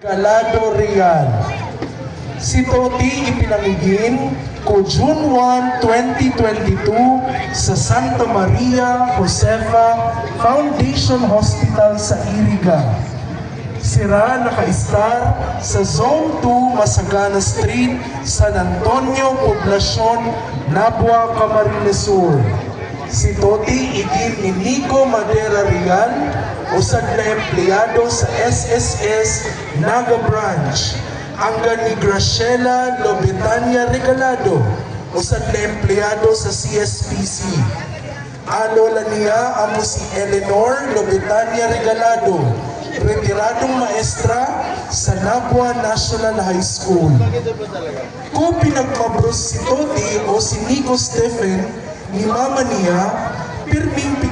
Galado Real. Si Toti ipinangigin ko June 1, 2022 sa Santa Maria Josefa Foundation Hospital sa Iriga. Sira naka-star sa Zone 2 Masagana Street, San Antonio, Poblacion, Nabua, Camarines Sur. Si Toti igin ni Nico Madera Real, usad na empleyado sa SSS Naga Branch. Angga ni Graciela Lobetania Regalado, usad na empleyado sa CSPC. Alola niya amo si Eleanor Lobetania Regalado, retiradong maestra sa Nabua National High School. Kung pinagpabros si Toti o si Nico Stephen ni mama niya, pirming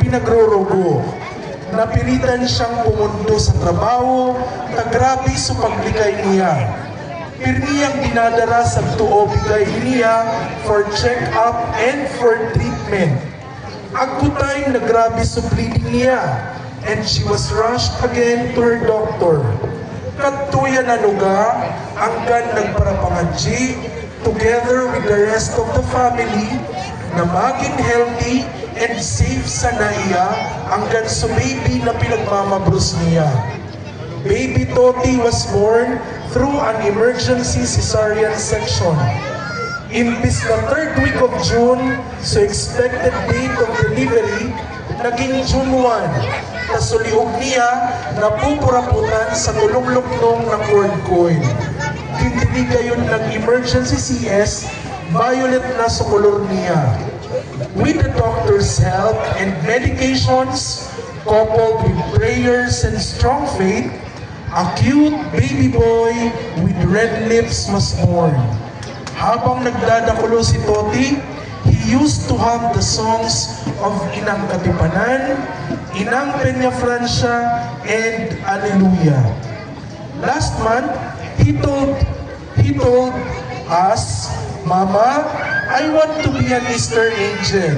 pinagrorogo. Napilitan siyang pumundo sa trabaho, tagrabi sa paglikay niya. Pirmiyang dinadara sa tuo bigay niya for check-up and for treatment. Agkutay nagrabi sa bleeding niya, and she was rushed again to her doctor. Katuya na luga, anggan nagparapangadji, together with the rest of the family, na maging healthy and safe sa naiya hanggang sa baby na pinagmamabros niya. Baby Toti was born through an emergency cesarean section. Imbis na 3rd week of June, so expected date of delivery, naging June 1. Tasuliog niya na pupuraputan sa tulong-luknong ng cord coil. Hindi gayon ng emergency CS, violet na sa kolor niya. With the doctor's help and medications, coupled with prayers and strong faith, a cute baby boy with red lips was born. Habang nagdadakulo si Toti, he used to hum the songs of Inang Katipanan, Inang Peña Francia, and Alleluia. Last month, he told us, "Mama, I want to be an Easter angel."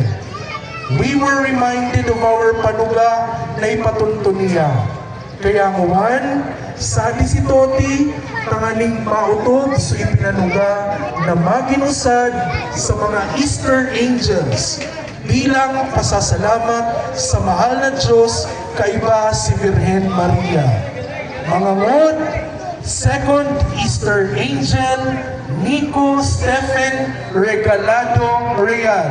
We were reminded of our panuga na ipatunto niya. Kaya ngawan, sabi si Toti, tanganing mautod so ipinanuga na maginusad sa mga Easter angels bilang pasasalamat sa mahal na Diyos kaiba si Virgen Maria. Mga ngot, second Easter angel, Nico Stephen Regalado Real.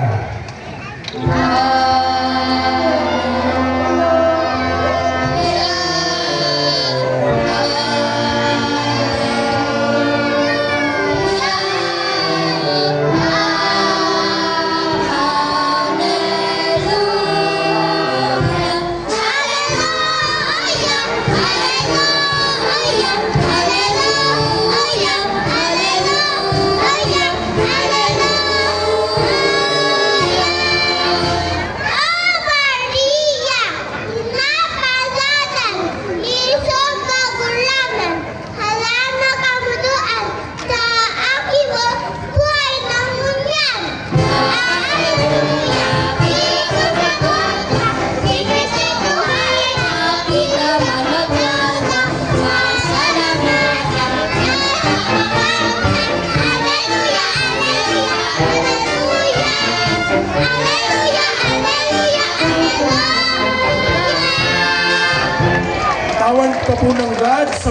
Tawag ka po ng God sa